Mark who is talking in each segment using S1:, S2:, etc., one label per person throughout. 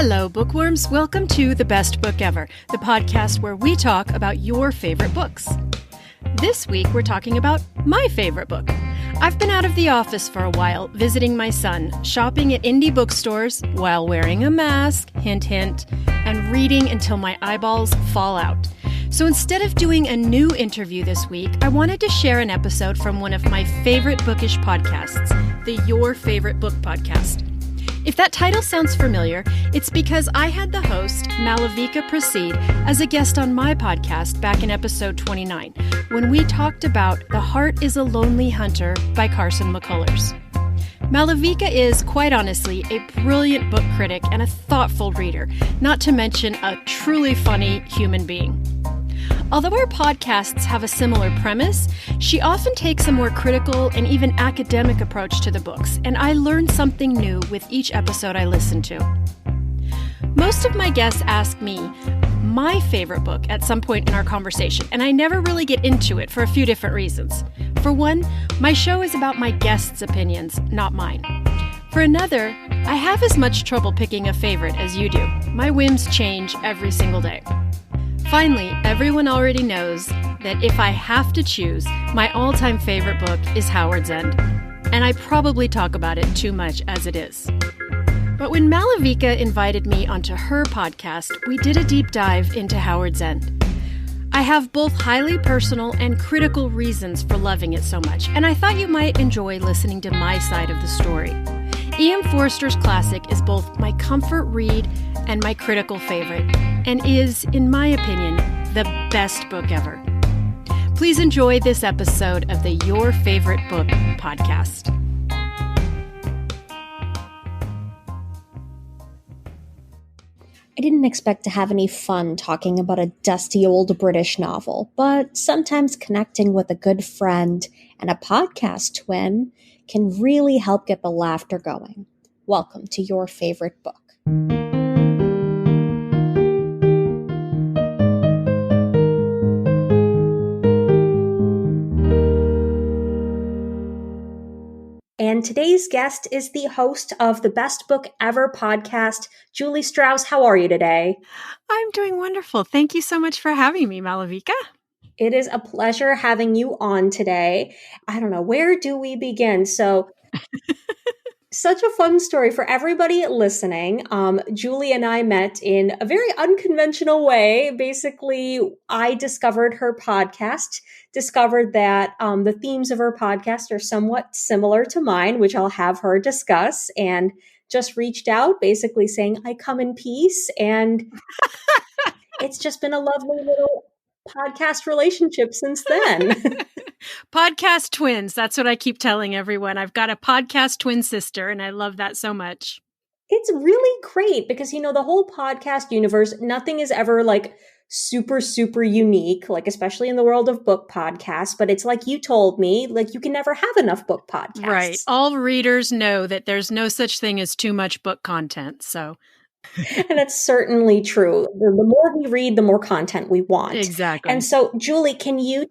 S1: Hello, bookworms. Welcome to The Best Book Ever, the podcast where we talk about your favorite books. This week, we're talking about my favorite book. I've been out of the office for a while, visiting my son, shopping at indie bookstores while wearing a mask, hint, hint, and reading until my eyeballs fall out. So instead of doing a new interview this week, I wanted to share an episode from one of my favorite bookish podcasts, the Your Favorite Book podcast. If that title sounds familiar, it's because I had the host, Malavika Praseed, as a guest on my podcast back in episode 29, when we talked about The Heart is a Lonely Hunter by Carson McCullers. Malavika is, quite honestly, a brilliant book critic and a thoughtful reader, not to mention a truly funny human being. Although our podcasts have a similar premise, she often takes a more critical and even academic approach to the books, and I learn something new with each episode I listen to. Most of my guests ask me my favorite book at some point in our conversation, and I never really get into it for a few different reasons. For one, my show is about my guests' opinions, not mine. For another, I have as much trouble picking a favorite as you do. My whims change every single day. Finally, everyone already knows that if I have to choose, my all-time favorite book is Howard's End. And I probably talk about it too much as it is. But when Malavika invited me onto her podcast, we did a deep dive into Howard's End. I have both highly personal and critical reasons for loving it so much, and I thought you might enjoy listening to my side of the story. Forster's classic is both my comfort read and my critical favorite, and is, in my opinion, the best book ever. Please enjoy this episode of the Your Favorite Book podcast.
S2: I didn't expect to have any fun talking about a dusty old British novel, but sometimes connecting with a good friend and a podcast twin can really help get the laughter going. Welcome to Your Favorite Book. And today's guest is the host of the Best Book Ever podcast, Julie Strauss. How are you today?
S1: I'm doing wonderful. Thank you so much for having me, Malavika.
S2: It is a pleasure having you on today. I don't know, where do we begin? So, such a fun story for everybody listening. Julie and I met in a very unconventional way. Basically, I discovered her podcast, discovered that the themes of her podcast are somewhat similar to mine, which I'll have her discuss, and just reached out basically saying, I come in peace. And it's just been a lovely little podcast relationship since then.
S1: Podcast twins. That's what I keep telling everyone. I've got a podcast twin sister, and I love that so much.
S2: It's really great because, the whole podcast universe, nothing is ever like super, super unique, like especially in the world of book podcasts. But it's like you told me, like you can never have enough book podcasts.
S1: Right. All readers know that there's no such thing as too much book content. So.
S2: And that's certainly true. The more we read, the more content we want.
S1: Exactly.
S2: And so, Julie, can you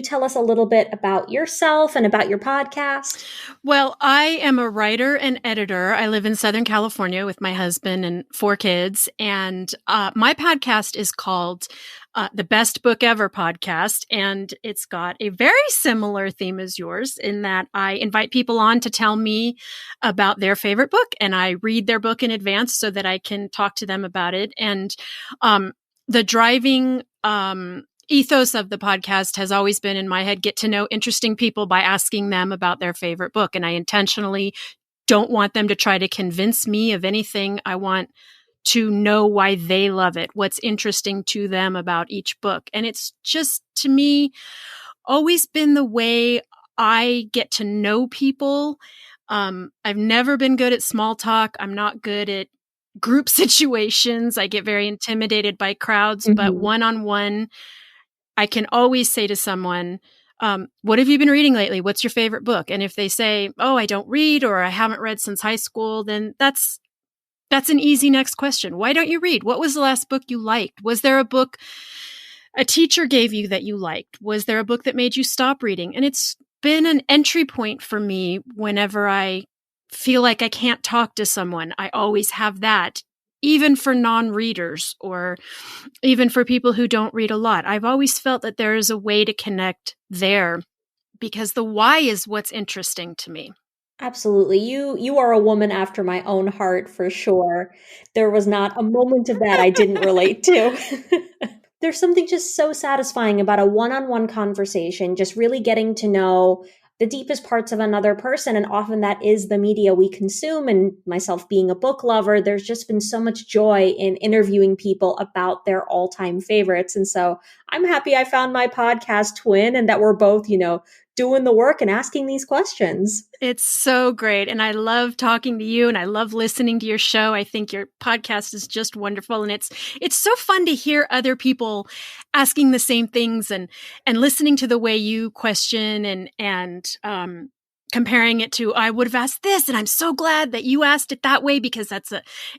S2: tell us a little bit about yourself and about your podcast? Well,
S1: I am a writer and editor. I live in Southern California with my husband and 4 kids. And my podcast is called the Best Book Ever podcast. And it's got a very similar theme as yours in that I invite people on to tell me about their favorite book. And I read their book in advance so that I can talk to them about it. And the driving ethos of the podcast has always been in my head, get to know interesting people by asking them about their favorite book. And I intentionally don't want them to try to convince me of anything. I want to know why they love it, what's interesting to them about each book. And it's just, to me, always been the way I get to know people. I've never been good at small talk. I'm not good at group situations. I get very intimidated by crowds, but one-on-one, I can always say to someone, what have you been reading lately? What's your favorite book? And if they say, oh, I don't read, or I haven't read since high school, then that's an easy next question. Why don't you read? What was the last book you liked? Was there a book a teacher gave you that you liked? Was there a book that made you stop reading? And it's been an entry point for me whenever I feel like I can't talk to someone, I always have that. Even for non-readers or even for people who don't read a lot, I've always felt that there is a way to connect there because the why is what's interesting to me.
S2: Absolutely. You are a woman after my own heart for sure. There was not a moment of that I didn't relate to. There's something just so satisfying about a one-on-one conversation, just really getting to know the deepest parts of another person. And often that is the media we consume. And myself being a book lover, there's just been so much joy in interviewing people about their all-time favorites. And so I'm happy I found my podcast twin and that we're both, doing the work and asking these questions.
S1: It's so great. And I love talking to you and I love listening to your show. I think your podcast is just wonderful. And it's so fun to hear other people asking the same things and listening to the way you question and comparing it to, I would have asked this. And I'm so glad that you asked it that way because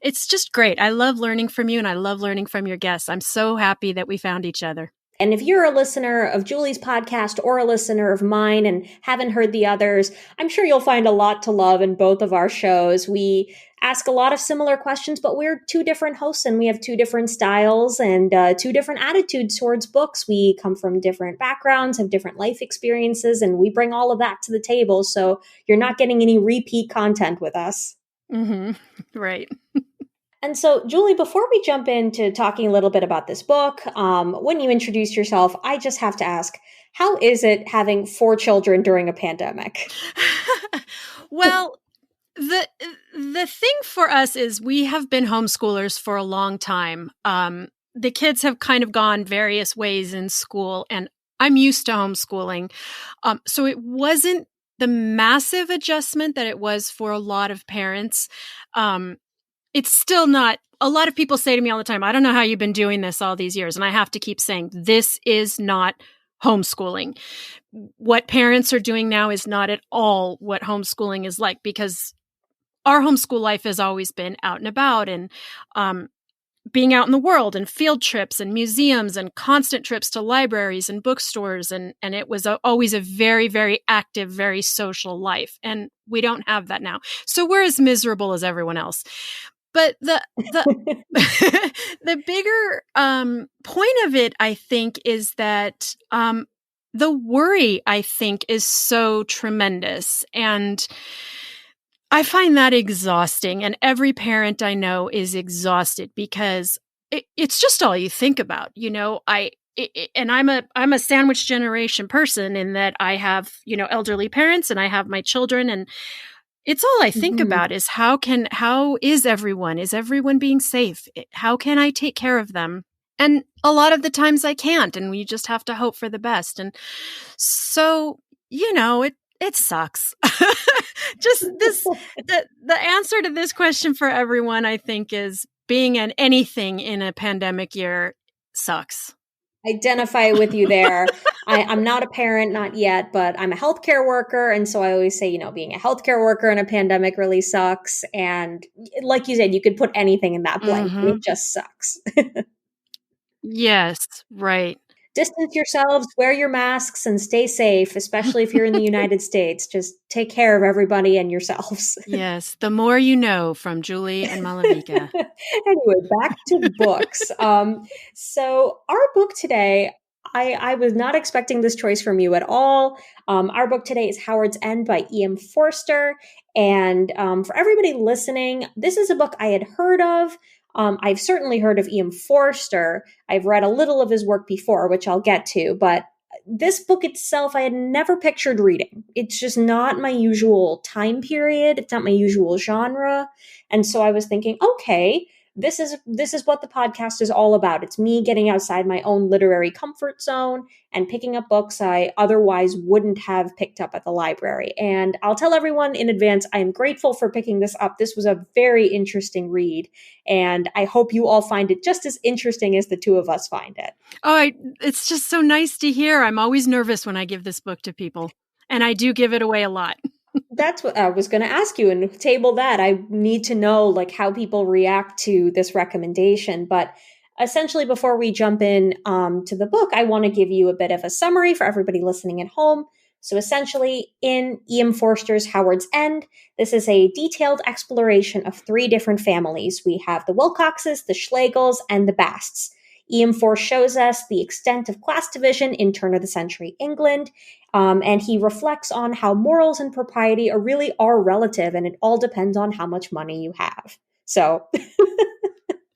S1: it's just great. I love learning from you and I love learning from your guests. I'm so happy that we found each other.
S2: And if you're a listener of Julie's podcast or a listener of mine and haven't heard the others, I'm sure you'll find a lot to love in both of our shows. We ask a lot of similar questions, but we're two different hosts and we have two different styles and two different attitudes towards books. We come from different backgrounds, have different life experiences, and we bring all of that to the table. So you're not getting any repeat content with us.
S1: Mm-hmm. Right.
S2: And so, Julie, before we jump into talking a little bit about this book, when you introduce yourself, I just have to ask, how is it having 4 children during a pandemic?
S1: Well, the thing for us is we have been homeschoolers for a long time. The kids have kind of gone various ways in school, and I'm used to homeschooling. So it wasn't the massive adjustment that it was for a lot of parents. It's still not, a lot of people say to me all the time, I don't know how you've been doing this all these years. And I have to keep saying, this is not homeschooling. What parents are doing now is not at all what homeschooling is like, because our homeschool life has always been out and about and being out in the world and field trips and museums and constant trips to libraries and bookstores. And it was always a very, very active, very social life. And we don't have that now. So we're as miserable as everyone else. But the the bigger point of it, I think, is that the worry, I think, is so tremendous. And I find that exhausting. And every parent I know is exhausted because it's just all you think about. And I'm a sandwich generation person in that I have, elderly parents and I have my children, and it's all I think about is how is everyone being safe? How can I take care of them? And a lot of the times I can't, and we just have to hope for the best. And so, it sucks. Just the answer to this question for everyone, I think, is being anything in a pandemic year sucks.
S2: Identify with you there. I'm not a parent, not yet, but I'm a healthcare worker. And so I always say, being a healthcare worker in a pandemic really sucks. And like you said, you could put anything in that blank. Mm-hmm. It just sucks.
S1: Yes, right.
S2: Distance yourselves, wear your masks, and stay safe, especially if you're in the United States. Just take care of everybody and yourselves.
S1: Yes, the more you know, from Julie and Malavika.
S2: Anyway, back to books. So our book today, I was not expecting this choice from you at all. Our book today is Howard's End by E.M. Forster. And for everybody listening, this is a book I had heard of. I've certainly heard of E.M. Forster. I've read a little of his work before, which I'll get to, but this book itself, I had never pictured reading. It's just not my usual time period. It's not my usual genre. And so I was thinking, okay, this is what the podcast is all about. It's me getting outside my own literary comfort zone and picking up books I otherwise wouldn't have picked up at the library. And I'll tell everyone in advance, I am grateful for picking this up. This was a very interesting read, and I hope you all find it just as interesting as the two of us find it.
S1: Oh, it's just so nice to hear. I'm always nervous when I give this book to people, and I do give it away a lot.
S2: That's what I was going to ask you, and table that. I need to know how people react to this recommendation. But essentially, before we jump in to the book, I want to give you a bit of a summary for everybody listening at home. So essentially, in E.M. Forster's Howard's End, this is a detailed exploration of three different families. We have the Wilcoxes, the Schlegels, and the Basts. E.M. Forster shows us the extent of class division in turn-of-the-century England, and he reflects on how morals and propriety really are relative, and it all depends on how much money you have. So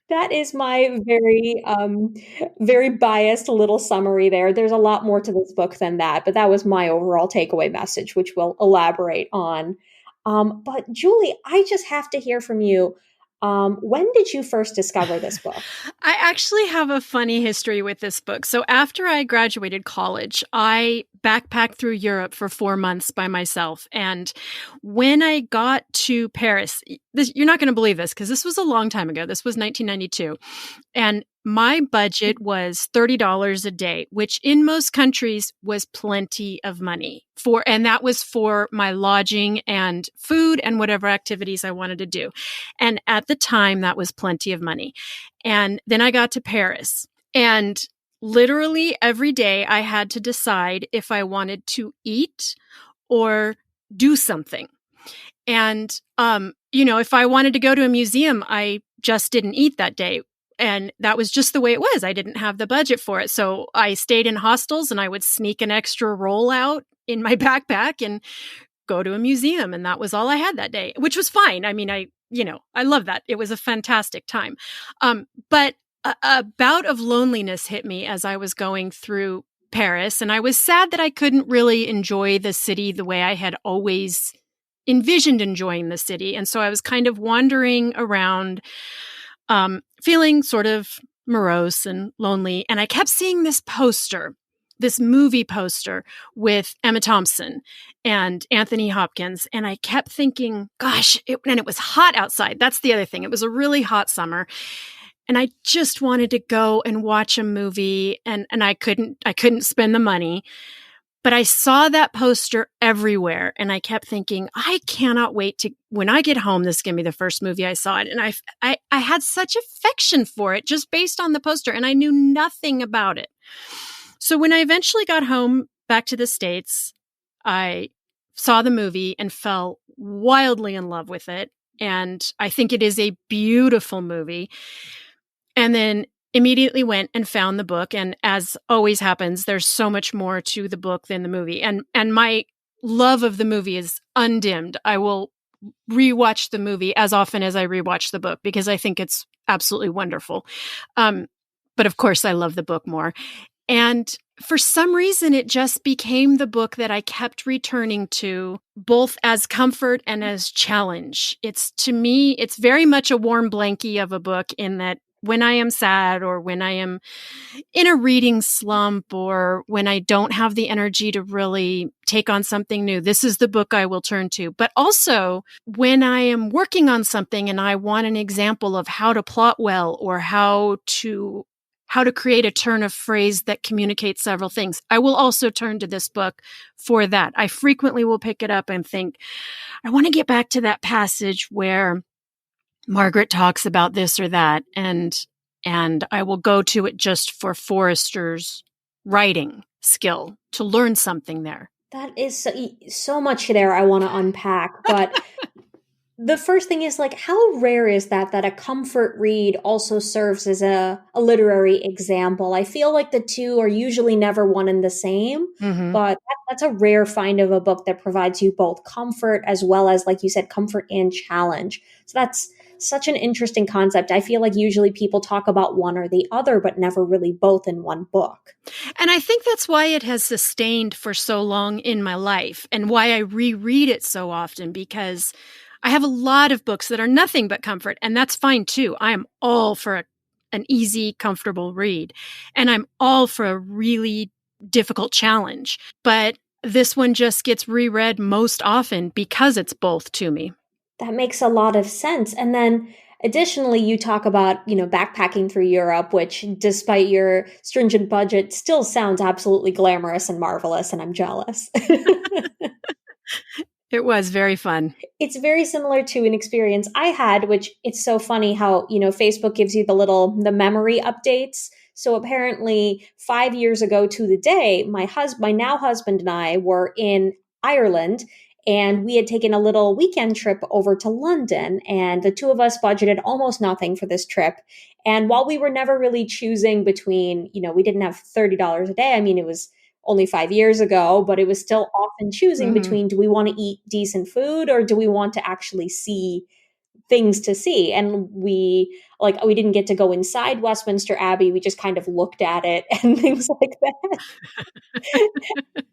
S2: that is my very biased little summary there. There's a lot more to this book than that, but that was my overall takeaway message, which we'll elaborate on. But Julie, I just have to hear from you. When did you first discover this book?
S1: I actually have a funny history with this book. So after I graduated college, I backpacked through Europe for 4 months by myself. And when I got to Paris, you're not going to believe this because this was a long time ago. This was 1992. And my budget was $30 a day, which in most countries was plenty of money and that was for my lodging and food and whatever activities I wanted to do. And at the time, that was plenty of money. And then I got to Paris, and literally every day I had to decide if I wanted to eat or do something. And, if I wanted to go to a museum, I just didn't eat that day. And that was just the way it was. I didn't have the budget for it. So I stayed in hostels and I would sneak an extra roll out in my backpack and go to a museum. And that was all I had that day, which was fine. I mean, I love that. It was a fantastic time. But a bout of loneliness hit me as I was going through Paris. And I was sad that I couldn't really enjoy the city the way I had always envisioned enjoying the city. And so I was kind of wandering around, feeling sort of morose and lonely. And I kept seeing this movie poster with Emma Thompson and Anthony Hopkins. And I kept thinking, gosh, and it was hot outside. That's the other thing. It was a really hot summer. And I just wanted to go and watch a movie, and I couldn't spend the money. But I saw that poster everywhere, and I kept thinking, I cannot wait to, when I get home, this is going to be the first movie I saw it. And I had such affection for it just based on the poster, and I knew nothing about it. So when I eventually got home back to the States, I saw the movie and fell wildly in love with it. And I think it is a beautiful movie. And then immediately went and found the book. And as always happens, there's so much more to the book than the movie. And my love of the movie is undimmed. I will rewatch the movie as often as I rewatch the book because I think it's absolutely wonderful. But of course, I love the book more. And for some reason, it just became the book that I kept returning to, both as comfort and as challenge. To me, it's very much a warm blankie of a book in that when I am sad or when I am in a reading slump or when I don't have the energy to really take on something new, this is the book I will turn to. But also when I am working on something and I want an example of how to plot well or how to create a turn of phrase that communicates several things, I will also turn to this book for that. I frequently will pick it up and think, I want to get back to that passage where Margaret talks about this or that, and I will go to it just for Forster's writing skill to learn something there.
S2: That is so much there I want to unpack, but the first thing is, like, how rare is that a comfort read also serves as a literary example? I feel like the two are usually never one and the same, but that's a rare find of a book that provides you both comfort as well as, like you said, comfort and challenge. So that's such an interesting concept. I feel like usually people talk about one or the other, but never really both in one book.
S1: And I think that's why it has sustained for so long in my life and why I reread it so often, because I have a lot of books that are nothing but comfort, and that's fine too. I am all for an easy, comfortable read, and I'm all for a really difficult challenge. But this one just gets reread most often because it's both to me.
S2: That makes a lot of sense. And then additionally, you talk about, backpacking through Europe, which despite your stringent budget still sounds absolutely glamorous and marvelous, and I'm jealous.
S1: It was very fun.
S2: It's very similar to an experience I had, which it's so funny how, Facebook gives you the memory updates. So apparently 5 years ago to the day, my now husband and I were in Ireland, and we had taken a little weekend trip over to London, and the two of us budgeted almost nothing for this trip. And while we were never really choosing between, we didn't have $30 a day. I mean, it was only 5 years ago, but it was still often choosing
S1: Mm-hmm.
S2: between, do we want to eat decent food or do we want to actually see things to see? And we didn't get to go inside Westminster Abbey. We just kind of looked at it and things like that.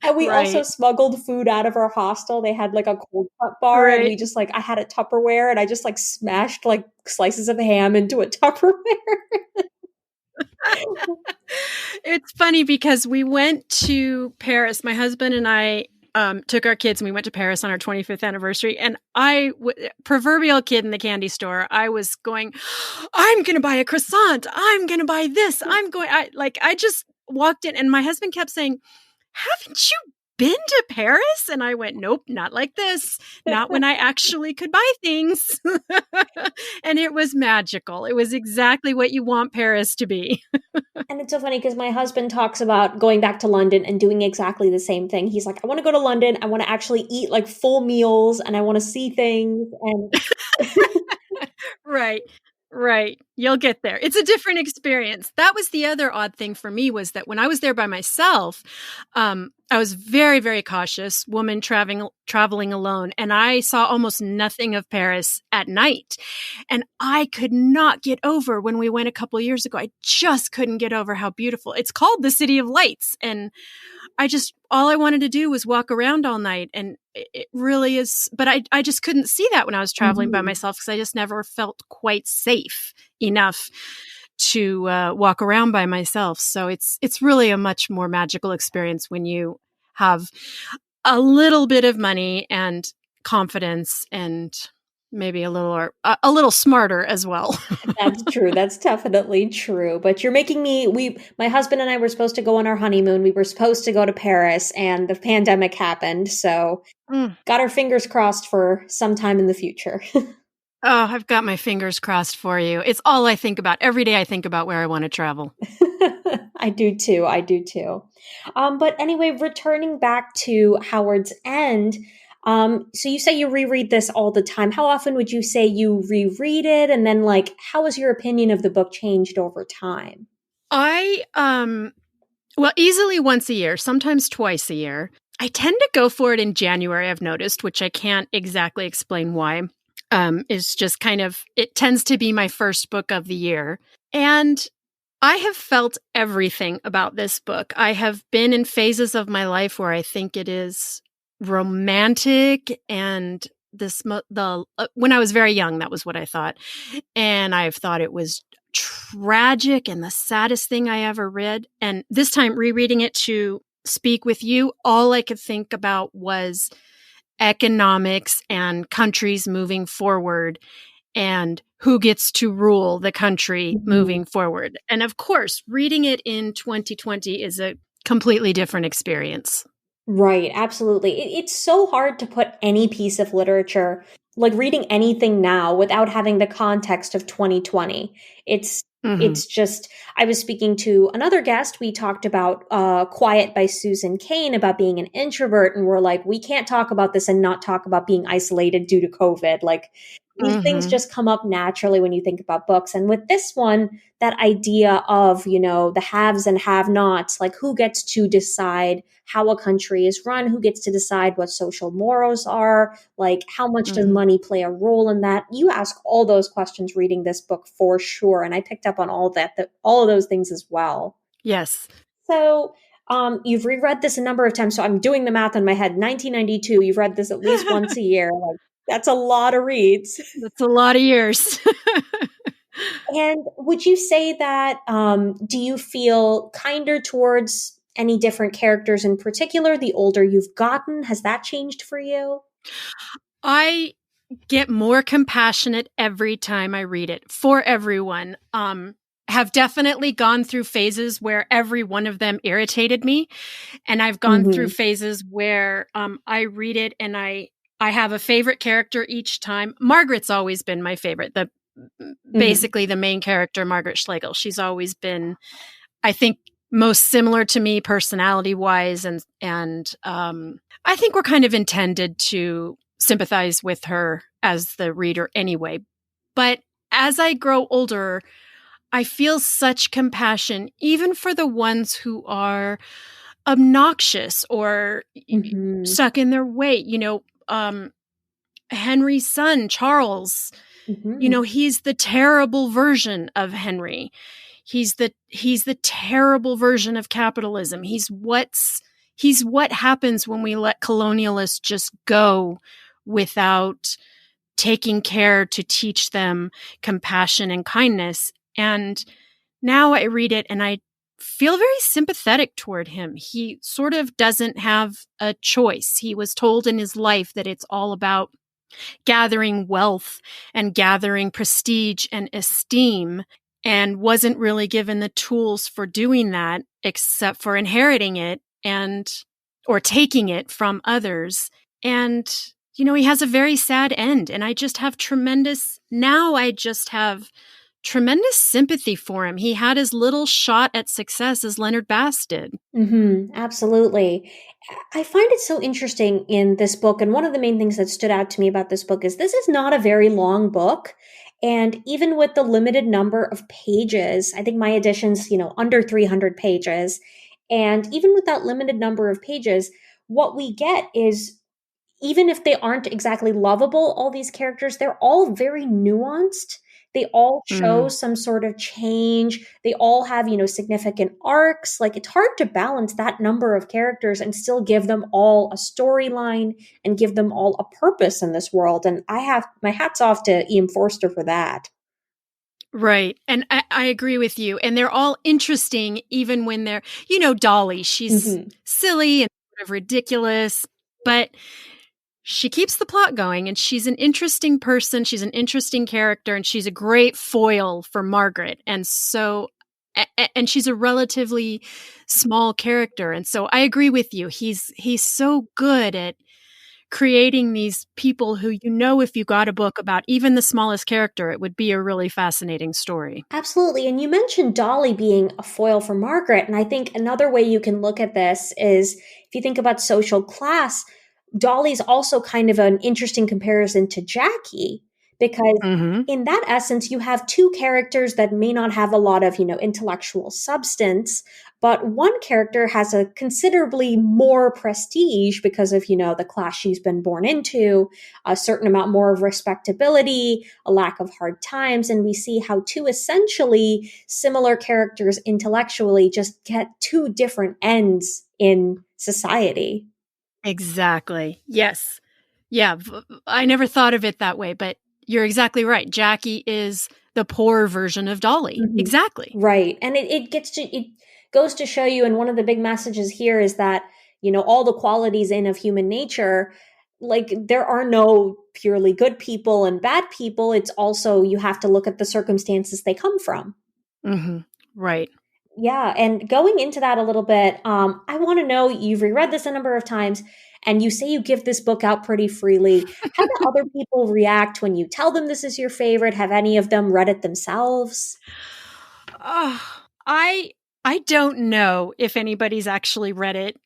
S2: And we also
S1: Right.
S2: smuggled food out of our hostel. They had like a cold cut bar, and
S1: Right.
S2: we just I had a Tupperware, and I just smashed slices of ham into a Tupperware.
S1: It's funny because we went to Paris. My husband and I took our kids and we went to Paris on our 25th anniversary. And proverbial kid in the candy store, I was going, I'm going to buy a croissant. I'm going to buy this. I just walked in and my husband kept saying, haven't you been to Paris? And I went, nope, not like this. Not when I actually could buy things. And it was magical. It was exactly what you want Paris to be.
S2: And it's so funny because my husband talks about going back to London and doing exactly the same thing. He's like, I want to go to London. I want to actually eat full meals, and I want to see things. And
S1: Right. Right. You'll get there. It's a different experience. That was the other odd thing for me, was that when I was there by myself, I was very, very cautious, woman traveling alone. And I saw almost nothing of Paris at night. And I could not get over, when we went a couple of years ago, I just couldn't get over how beautiful. It's called the City of Lights. And all I wanted to do was walk around all night. And it really is, but I just couldn't see that when I was traveling by myself, because I just never felt quite safe enough to walk around by myself. So it's really a much more magical experience when you have a little bit of money and confidence, and maybe a little smarter as well.
S2: that's true. That's definitely true. But you're making my husband and I were supposed to go on our honeymoon. We were supposed to go to Paris, and the pandemic happened. So got our fingers crossed for some time in the future.
S1: Oh, I've got my fingers crossed for you. It's all I think about. Every day I think about where I want to travel.
S2: I do too. I do too. But anyway, returning back to Howard's End, so you say you reread this all the time. How often would you say you reread it? And then how has your opinion of the book changed over time?
S1: Well, easily once a year, sometimes twice a year. I tend to go for it in January, I've noticed, which I can't exactly explain why. Is just it tends to be my first book of the year. And I have felt everything about this book. I have been in phases of my life where I think it is romantic, and when I was very young, that was what I thought. And I've thought it was tragic and the saddest thing I ever read. And this time, rereading it to speak with you, all I could think about was economics and countries moving forward, and who gets to rule the country moving forward. And of course, reading it in 2020 is a completely different experience.
S2: Right, absolutely. It's so hard to put any piece of literature, reading anything now, without having the context of 2020. It's just, I was speaking to another guest. We talked about Quiet by Susan Cain, about being an introvert. And we're like, we can't talk about this and not talk about being isolated due to COVID. These things just come up naturally when you think about books. And with this one, that idea of, the haves and have-nots, who gets to decide how a country is run, who gets to decide what social morals are, how much does money play a role in that? You ask all those questions reading this book for sure. And I picked up on all of those things as well.
S1: Yes.
S2: So you've reread this a number of times. So I'm doing the math in my head. 1992, you've read this at least once a year. That's a lot of reads.
S1: That's a lot of years.
S2: And would you say that, do you feel kinder towards any different characters in particular the older you've gotten? Has that changed for you?
S1: I get more compassionate every time I read it, for everyone. Have definitely gone through phases where every one of them irritated me. And I've gone through phases where I read it and I have a favorite character each time. Margaret's always been my favorite. Basically the main character, Margaret Schlegel. She's always been I think most similar to me personality wise. And I think we're kind of intended to sympathize with her as the reader anyway. But as I grow older, I feel such compassion, even for the ones who are obnoxious or
S2: Mm-hmm.
S1: stuck in their way. Henry's son, Charles,
S2: Mm-hmm.
S1: he's the terrible version of Henry. He's the terrible version of capitalism. He's what happens when we let colonialists just go without taking care to teach them compassion and kindness. And now I read it and I feel very sympathetic toward him. He sort of doesn't have a choice. He was told in his life that it's all about gathering wealth and gathering prestige and esteem, and wasn't really given the tools for doing that except for inheriting it or taking it from others. And he has a very sad end, and I just have tremendous sympathy for him. He had his little shot at success as Leonard Bass did.
S2: Mm-hmm, absolutely. I find it so interesting in this book. And one of the main things that stood out to me about this book is this is not a very long book. And even with the limited number of pages, I think my edition's, under 300 pages. And even with that limited number of pages, what we get is, even if they aren't exactly lovable, all these characters, they're all very nuanced. They all show some sort of change. They all have, significant arcs. Like, it's hard to balance that number of characters and still give them all a storyline and give them all a purpose in this world. And I have my hats off to Ian Forster for that.
S1: Right. And I agree with you. And they're all interesting, even when they're, Dolly, she's silly and sort of ridiculous, but she keeps the plot going, and she's an interesting person. She's an interesting character, and she's a great foil for Margaret. And so, and she's a relatively small character. And so I agree with you. He's so good at creating these people who, if you got a book about even the smallest character, it would be a really fascinating story.
S2: Absolutely. And you mentioned Dolly being a foil for Margaret. And I think another way you can look at this is, if you think about social class, Dolly's also kind of an interesting comparison to Jackie, because in that essence, you have two characters that may not have a lot of, intellectual substance, but one character has a considerably more prestige because of, the class she's been born into, a certain amount more of respectability, a lack of hard times. And we see how two essentially similar characters intellectually just get two different ends in society.
S1: Exactly. Yes. Yeah. I never thought of it that way, but you're exactly right. Jackie is the poor version of Dolly. Exactly.
S2: Right. And it goes to show you, and one of the big messages here is that, all the qualities of human nature, like, there are no purely good people and bad people. It's also, you have to look at the circumstances they come from.
S1: Right.
S2: Yeah. And going into that a little bit, I want to know, you've reread this a number of times, and you say you give this book out pretty freely. How do other people react when you tell them this is your favorite? Have any of them read it themselves?
S1: I don't know if anybody's actually read it.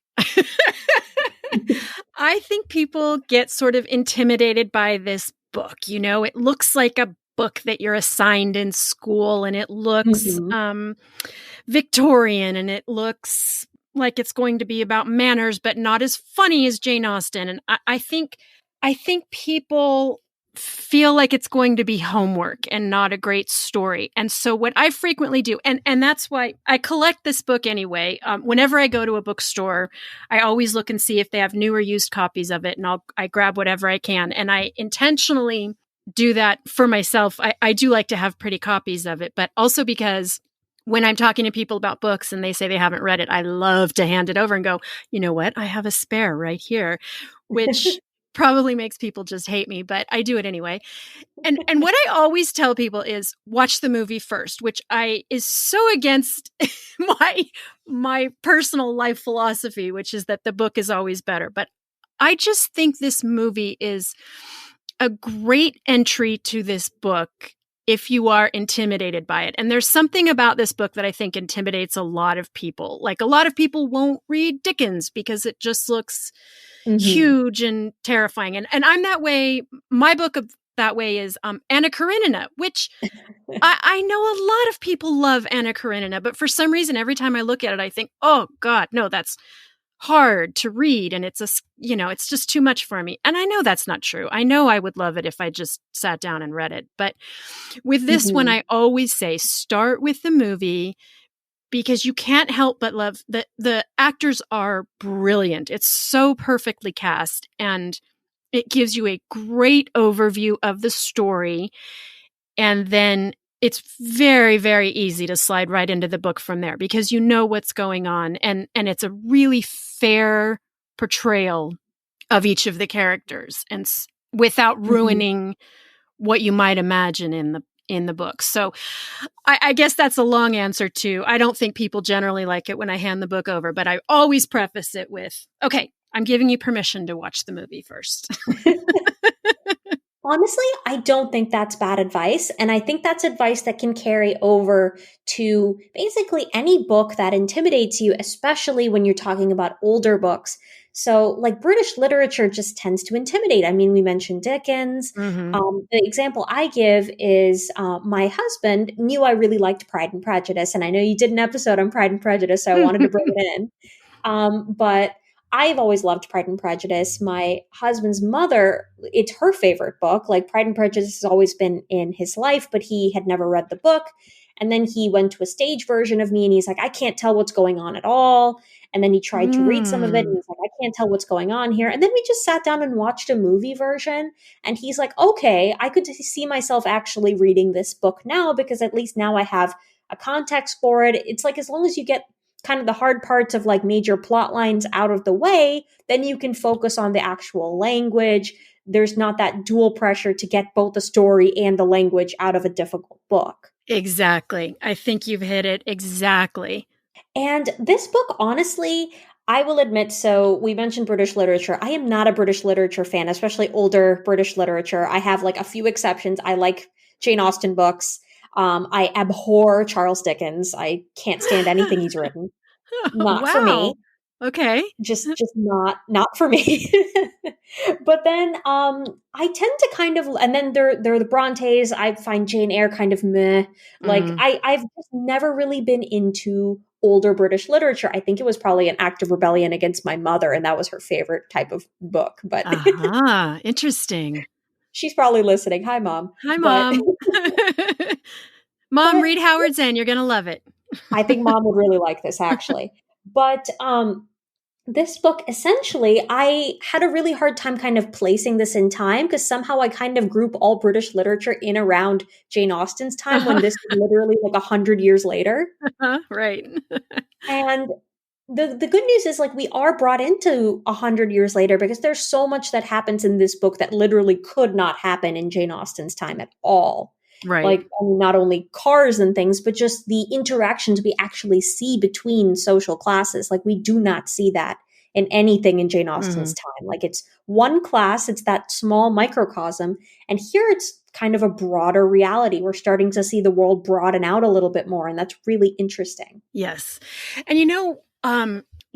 S1: I think people get sort of intimidated by this book. It looks like a book that you're assigned in school, and it looks Victorian, and it looks like it's going to be about manners, but not as funny as Jane Austen. And I think people feel like it's going to be homework and not a great story. And so what I frequently do, and that's why I collect this book anyway. Whenever I go to a bookstore, I always look and see if they have new or used copies of it, and I grab whatever I can. And I intentionally do that for myself. I do like to have pretty copies of it, but also because when I'm talking to people about books and they say they haven't read it, I love to hand it over and go, you know what? I have a spare right here, which probably makes people just hate me, but I do it anyway. And what I always tell people is watch the movie first, which is so against my personal life philosophy, which is that the book is always better. But I just think this movie is a great entry to this book if you are intimidated by it. And there's something about this book that I think intimidates a lot of people. Like a lot of people won't read Dickens because it just looks huge and terrifying. And I'm that way. My book of that way is Anna Karenina, which I know a lot of people love Anna Karenina, but for some reason, every time I look at it, I think, oh God, no, that's hard to read. And it's it's just too much for me. And I know that's not true. I know I would love it if I just sat down and read it. But with this one, I always say, start with the movie because you can't help but love the actors are brilliant. It's so perfectly cast and it gives you a great overview of the story. And then it's very, very easy to slide right into the book from there because you know what's going on. And it's a really fair portrayal of each of the characters and without ruining what you might imagine in the book. So I guess that's a long answer to, I don't think people generally like it when I hand the book over, but I always preface it with, okay, I'm giving you permission to watch the movie first.
S2: Honestly, I don't think that's bad advice. And I think that's advice that can carry over to basically any book that intimidates you, especially when you're talking about older books. So like British literature just tends to intimidate. I mean, we mentioned Dickens. The example I give is my husband knew I really liked Pride and Prejudice. And I know you did an episode on Pride and Prejudice, so I wanted to bring it in. But I've always loved Pride and Prejudice. My husband's mother, it's her favorite book. Like Pride and Prejudice has always been in his life, but he had never read the book. And then he went to a stage version of me and he's like, I can't tell what's going on at all. And then he tried to read some of it and he's like, I can't tell what's going on here. And then we just sat down and watched a movie version. And he's like, okay, I could see myself actually reading this book now because at least now I have a context for it. It's like as long as you get kind of the hard parts of like major plot lines out of the way, then you can focus on the actual language. There's not that dual pressure to get both the story and the language out of a difficult book.
S1: Exactly. I think you've hit it exactly.
S2: And this book, honestly, I will admit, so we mentioned British literature. I am not a British literature fan, especially older British literature. I have like a few exceptions. I like Jane Austen books. I abhor Charles Dickens. I can't stand anything he's written. Not for me.
S1: Okay.
S2: Just not for me. But then I tend to kind of, and then they're the Brontes. I find Jane Eyre kind of meh. Like I've just never really been into older British literature. I think it was probably an act of rebellion against my mother, and that was her favorite type of book. But
S1: interesting.
S2: She's probably listening. Hi, Mom.
S1: Hi, Mom. Mom, read Howard's End. You're going to love it.
S2: I think Mom would really like this, actually. But this book, essentially, I had a really hard time kind of placing this in time because somehow I kind of group all British literature in around Jane Austen's time when this was literally like 100 years later.
S1: Right.
S2: And the good news is like we are brought into 100 years later because there's so much that happens in this book that literally could not happen in Jane Austen's time at all.
S1: Right.
S2: Like not only cars and things, but just the interactions we actually see between social classes. Like we do not see that in anything in Jane Austen's time. Like it's one class, it's that small microcosm. And here it's kind of a broader reality. We're starting to see the world broaden out a little bit more. And that's really interesting.
S1: Yes. And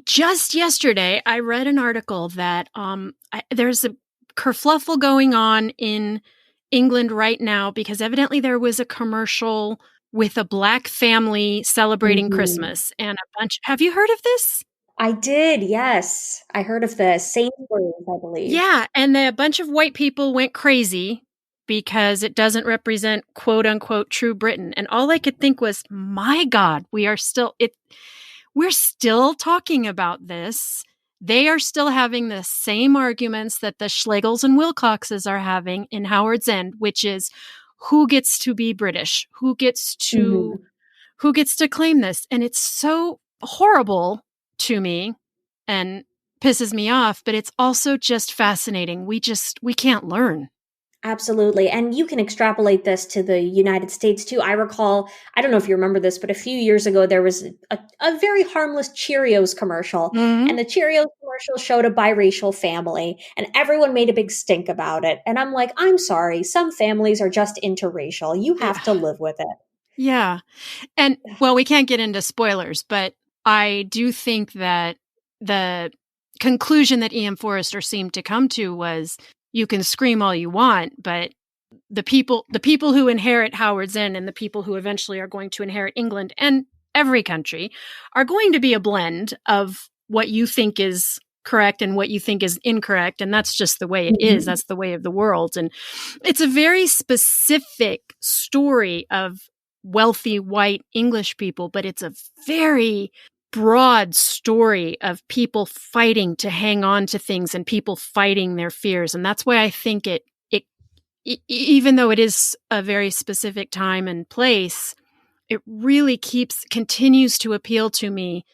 S1: just yesterday, I read an article that there's a kerfluffle going on in England right now because evidently there was a commercial with a Black family celebrating Christmas and a bunch. Have you heard of this?
S2: I did. Yes. I heard of the Sainsbury's, I believe.
S1: Yeah. And a bunch of white people went crazy because it doesn't represent quote unquote true Britain. And all I could think was, my God, we're still talking about this. They are still having the same arguments that the Schlegels and Wilcoxes are having in Howard's End, which is who gets to be British, who gets to claim this. And it's so horrible to me and pisses me off, but it's also just fascinating. We can't learn.
S2: Absolutely. And you can extrapolate this to the United States too. I recall, I don't know if you remember this, but a few years ago, there was a very harmless Cheerios commercial.
S1: Mm-hmm.
S2: And the Cheerios commercial showed a biracial family, and everyone made a big stink about it. And I'm like, I'm sorry, some families are just interracial. You have to live with it.
S1: Yeah. And well, we can't get into spoilers, but I do think that the conclusion that E.M. Forster seemed to come to was you can scream all you want, but the people who inherit Howard's End and the people who eventually are going to inherit England and every country are going to be a blend of what you think is correct and what you think is incorrect. And that's just the way it is. That's the way of the world. And it's a very specific story of wealthy white English people, but it's a very broad story of people fighting to hang on to things and people fighting their fears. And that's why I think it even though it is a very specific time and place, it really continues to appeal to me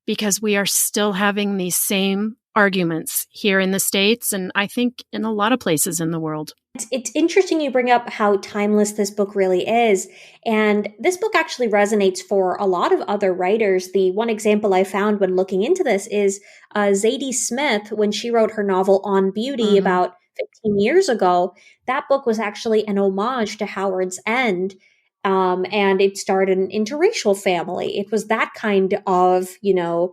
S1: because we are still having these same arguments here in the States and I think in a lot of places in the world.
S2: It's interesting you bring up how timeless this book really is. And this book actually resonates for a lot of other writers. The one example I found when looking into this is Zadie Smith, when she wrote her novel On Beauty about 15 years ago. That book was actually an homage to Howard's End. And it starred an interracial family. It was that kind of,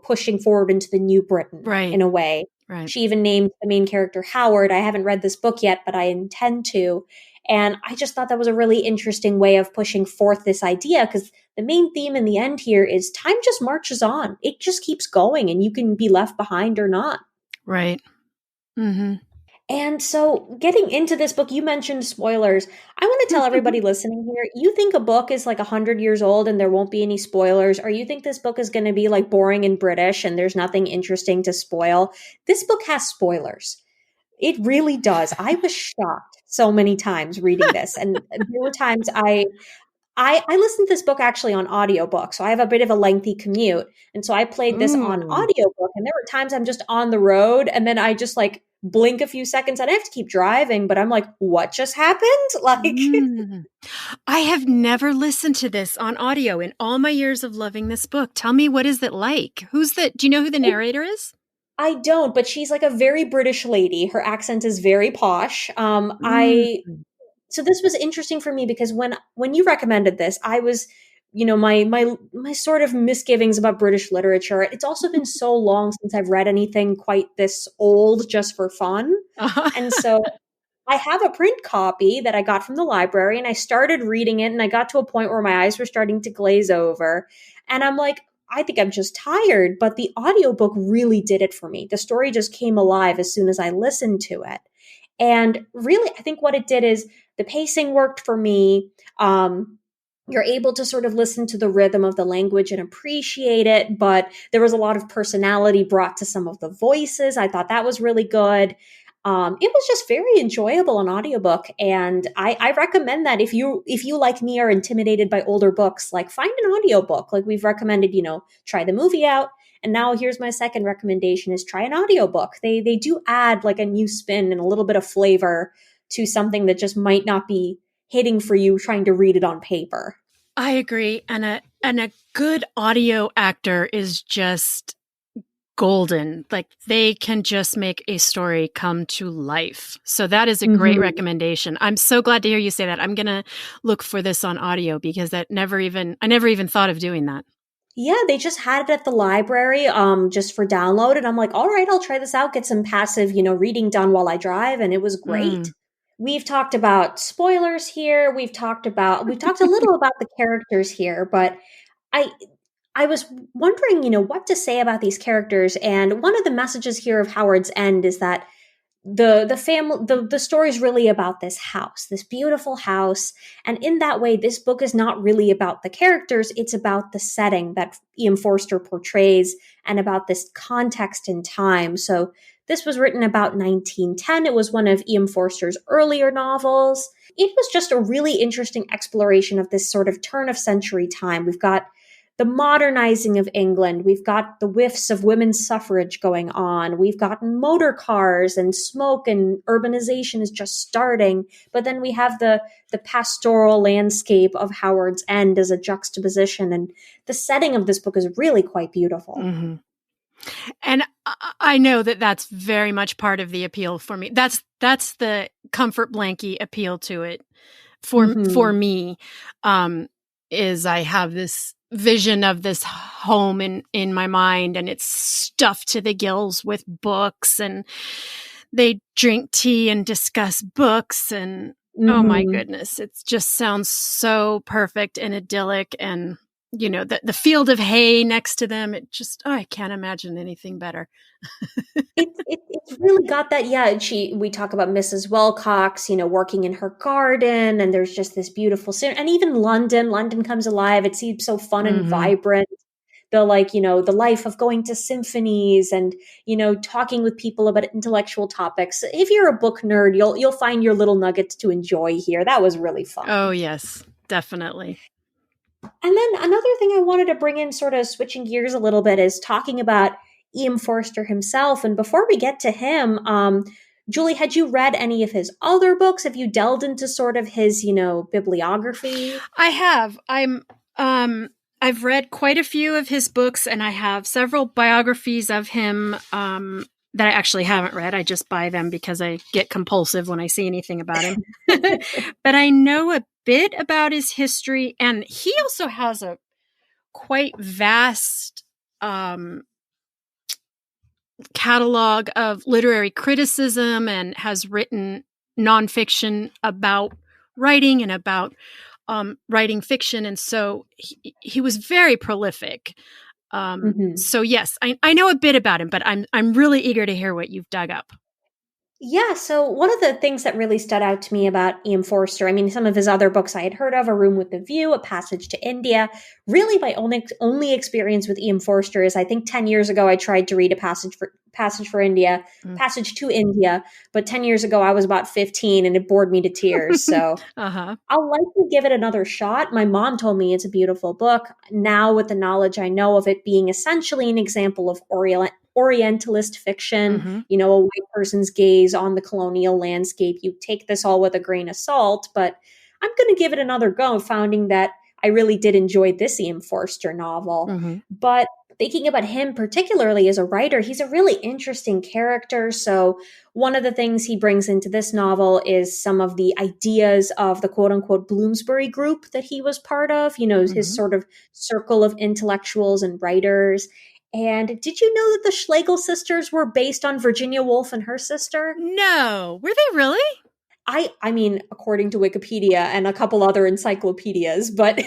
S2: pushing forward into the new Britain in a way.
S1: Right.
S2: She even named the main character Howard. I haven't read this book yet, but I intend to. And I just thought that was a really interesting way of pushing forth this idea because the main theme in the end here is time just marches on. It just keeps going and you can be left behind or not.
S1: Right. Mm-hmm.
S2: And so getting into this book, you mentioned spoilers. I want to tell everybody listening here, you think a book is like 100 years old and there won't be any spoilers, or you think this book is going to be like boring and British and there's nothing interesting to spoil. This book has spoilers. It really does. I was shocked so many times reading this. And there were times I listened to this book actually on audiobook. So I have a bit of a lengthy commute. And so I played this on audiobook. And there were times I'm just on the road and then I just like blink a few seconds and I have to keep driving, but I'm like, what just happened? Like,
S1: I have never listened to this on audio in all my years of loving this book. Tell me, what is it like? Do you know who the narrator is?
S2: I don't, but she's like a very British lady. Her accent is very posh. So this was interesting for me because when you recommended this, I was, my sort of misgivings about British literature. It's also been so long since I've read anything quite this old just for fun. And so I have a print copy that I got from the library and I started reading it and I got to a point where my eyes were starting to glaze over. And I'm like, I think I'm just tired, but the audiobook really did it for me. The story just came alive as soon as I listened to it. And really, I think what it did is the pacing worked for me. You're able to sort of listen to the rhythm of the language and appreciate it, but there was a lot of personality brought to some of the voices. I thought that was really good. It was just very enjoyable on audiobook. And I recommend that if you like me are intimidated by older books, like find an audiobook. Like we've recommended, try the movie out. And now here's my second recommendation is try an audiobook. They do add like a new spin and a little bit of flavor to something that just might not be hitting for you trying to read it on paper.
S1: I agree. And a good audio actor is just golden. Like they can just make a story come to life. So that is a great recommendation. I'm so glad to hear you say that. I'm going to look for this on audio because I never even thought of doing that.
S2: Yeah, they just had it at the library just for download. And I'm like, all right, I'll try this out, get some passive, reading done while I drive. And it was great. We've talked about spoilers here. We've talked a little about the characters here, but I was wondering, what to say about these characters. And one of the messages here of Howard's End is that the story is really about this house, this beautiful house. And in that way, this book is not really about the characters. It's about the setting that E.M. Forster portrays and about this context in time. So this was written about 1910. It was one of E.M. Forster's earlier novels. It was just a really interesting exploration of this sort of turn of century time. We've got the modernizing of England. We've got the whiffs of women's suffrage going on. We've gotten motor cars and smoke, and urbanization is just starting. But then we have the pastoral landscape of Howard's End as a juxtaposition. And the setting of this book is really quite beautiful.
S1: Mm-hmm. And I know that that's very much part of the appeal for me. That's the comfort blankie appeal to it for me. Is I have this vision of this home in my mind, and it's stuffed to the gills with books, and they drink tea and discuss books, and oh my goodness, it just sounds so perfect and idyllic, and the field of hay next to them. It just, I can't imagine anything better.
S2: It's really got that. Yeah. We talk about Mrs. Wilcox, working in her garden, and there's just this beautiful scene. And even London comes alive. It seems so fun and vibrant. The the life of going to symphonies and, talking with people about intellectual topics. If you're a book nerd, you'll find your little nuggets to enjoy here. That was really fun.
S1: Oh, yes, definitely.
S2: And then another thing I wanted to bring in, sort of switching gears a little bit, is talking about E.M. Forster himself. And before we get to him, Julie, had you read any of his other books? Have you delved into sort of his, bibliography?
S1: I have. I've read quite a few of his books, and I have several biographies of him that I actually haven't read. I just buy them because I get compulsive when I see anything about him. But I know a bit about his history, and he also has a quite vast catalog of literary criticism, and has written nonfiction about writing and about writing fiction. And so he was very prolific. So yes, I know a bit about him, but I'm really eager to hear what you've dug up.
S2: Yeah, so one of the things that really stood out to me about E.M. Forster, I mean, some of his other books I had heard of, A Room with the View, A Passage to India. Really, my only experience with E.M. Forster is, I think 10 years ago, I tried to read Passage to India, but 10 years ago, I was about 15 and it bored me to tears. So I'll likely give it another shot. My mom told me it's a beautiful book. Now, with the knowledge I know of it being essentially an example of Orientalist fiction, a white person's gaze on the colonial landscape. You take this all with a grain of salt, but I'm going to give it another go, finding that I really did enjoy this E.M. Forster novel. But thinking about him particularly as a writer, he's a really interesting character. So one of the things he brings into this novel is some of the ideas of the quote unquote Bloomsbury group that he was part of, his sort of circle of intellectuals and writers. And did you know that the Schlegel sisters were based on Virginia Woolf and her sister?
S1: No. Were they really?
S2: I mean, according to Wikipedia and a couple other encyclopedias, but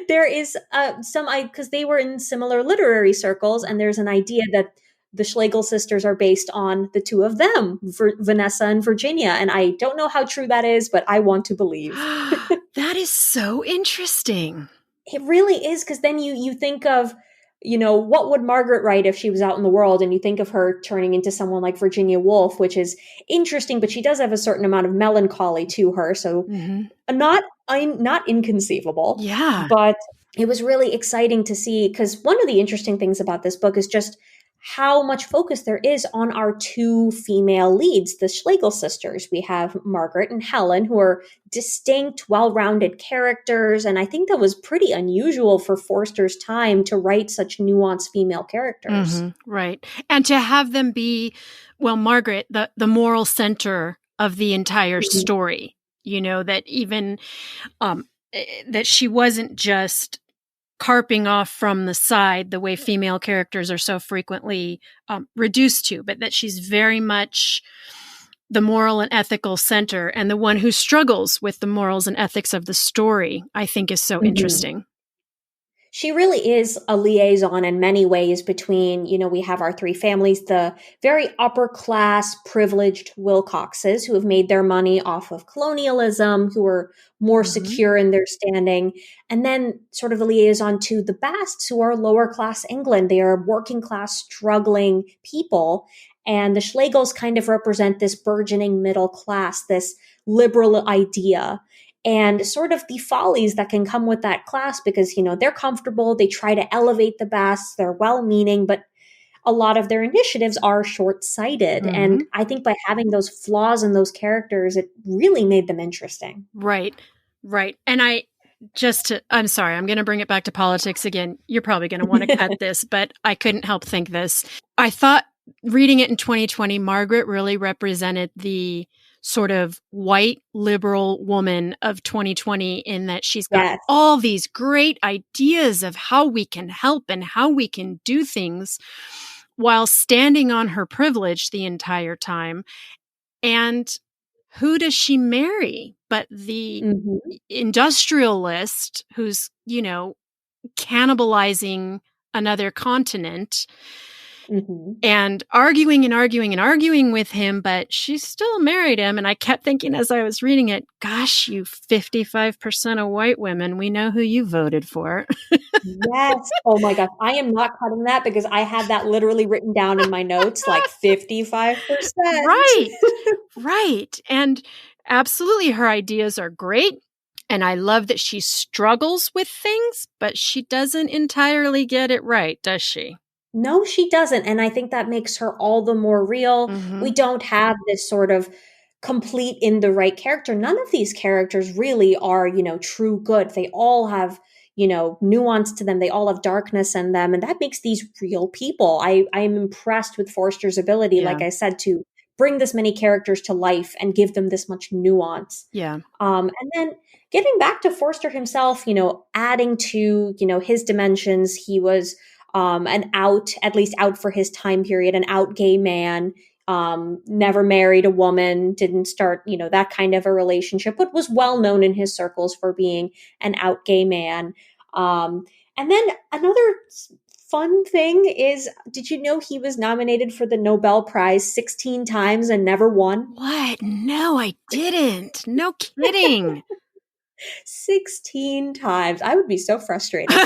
S2: there is because they were in similar literary circles, and there's an idea that the Schlegel sisters are based on the two of them, Vanessa and Virginia. And I don't know how true that is, but I want to believe.
S1: That is so interesting.
S2: It really is, because then you think of, what would Margaret write if she was out in the world? And you think of her turning into someone like Virginia Woolf, which is interesting, but she does have a certain amount of melancholy to her. So not inconceivable.
S1: Yeah.
S2: But it was really exciting to see, because one of the interesting things about this book is just how much focus there is on our two female leads, the Schlegel sisters. We have Margaret and Helen, who are distinct, well-rounded characters. And I think that was pretty unusual for Forster's time to write such nuanced female characters.
S1: Right. And to have them be, well, Margaret, the moral center of the entire story, that even that she wasn't just carping off from the side the way female characters are so frequently reduced to, but that she's very much the moral and ethical center, and the one who struggles with the morals and ethics of the story, I think is so interesting.
S2: She really is a liaison in many ways between, we have our three families, the very upper class, privileged Wilcoxes who have made their money off of colonialism, who are more secure in their standing, and then sort of the liaison to the Basts, who are lower class England. They are working class, struggling people. And the Schlegels kind of represent this burgeoning middle class, this liberal idea. and sort of the follies that can come with that class because, they're comfortable, they try to elevate the best, they're well-meaning, but a lot of their initiatives are short-sighted.
S1: Mm-hmm.
S2: And I think by having those flaws in those characters, it really made them interesting.
S1: Right. And I'm sorry, I'm going to bring it back to politics again. You're probably going to want to cut this, but I couldn't help think this. I thought reading it in 2020, Margaret really represented the sort of white liberal woman of 2020 in that she's got all these great ideas of how we can help and how we can do things while standing on her privilege the entire time. And who does she marry but the industrialist who's, cannibalizing another continent and arguing with him, but she still married him. And I kept thinking as I was reading it, gosh, you 55% of white women, we know who you voted for.
S2: Yes. Oh my gosh. I am not cutting that because I had that literally written down in my notes, like 55%.
S1: Right. And absolutely, her ideas are great. And I love that she struggles with things, but she doesn't entirely get it right, does she?
S2: No, she doesn't. And I think that makes her all the more real. We don't have this sort of complete in the right character. None of these characters really are, true good. They all have, nuance to them. They all have darkness in them. And that makes these real people. I am impressed with Forster's ability, like I said, to bring this many characters to life and give them this much nuance.
S1: Yeah.
S2: And then getting back to Forster himself, adding to, his dimensions, he was at least out for his time period, an out gay man, never married a woman, didn't start, that kind of a relationship, but was well known in his circles for being an out gay man. And then another fun thing is, did you know he was nominated for the Nobel Prize 16 times and never won?
S1: What? No, I didn't. No kidding.
S2: 16 times. I would be so frustrated.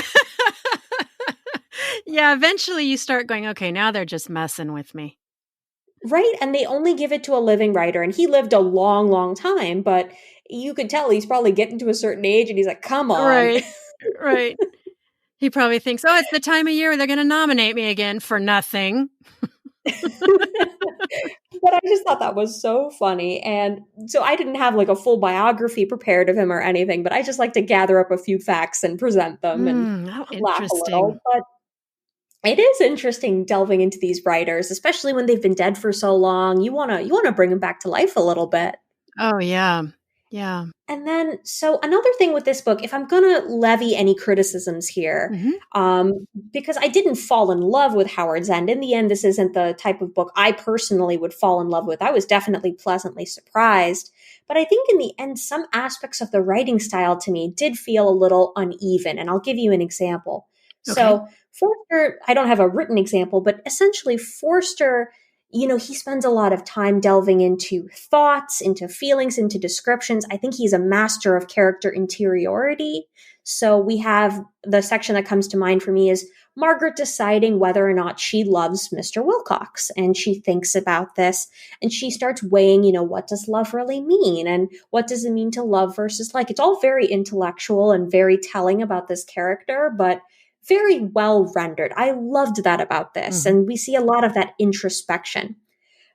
S1: Yeah, eventually you start going, okay, now they're just messing with me.
S2: Right. And they only give it to a living writer. And he lived a long, long time, but you could tell he's probably getting to a certain age and he's like, come on.
S1: Right. He probably thinks, oh, it's the time of year where they're going to nominate me again for nothing.
S2: But I just thought that was so funny. And so I didn't have like a full biography prepared of him or anything, but I just like to gather up a few facts and present them and laugh a little. But it is interesting delving into these writers, especially when they've been dead for so long. You want to bring them back to life a little bit.
S1: Oh, yeah. Yeah.
S2: And then, so another thing with this book, if I'm going to levy any criticisms here, because I didn't fall in love with Howard's End. In the end, this isn't the type of book I personally would fall in love with. I was definitely pleasantly surprised. But I think in the end, some aspects of the writing style to me did feel a little uneven. And I'll give you an example. Okay. So Forster, I don't have a written example, but essentially Forster, he spends a lot of time delving into thoughts, into feelings, into descriptions. I think he's a master of character interiority. So we have the section that comes to mind for me is Margaret deciding whether or not she loves Mr. Wilcox. And she thinks about this and she starts weighing, what does love really mean? And what does it mean to love versus like? It's all very intellectual and very telling about this character, but very well rendered. I loved that about this. And we see a lot of that introspection.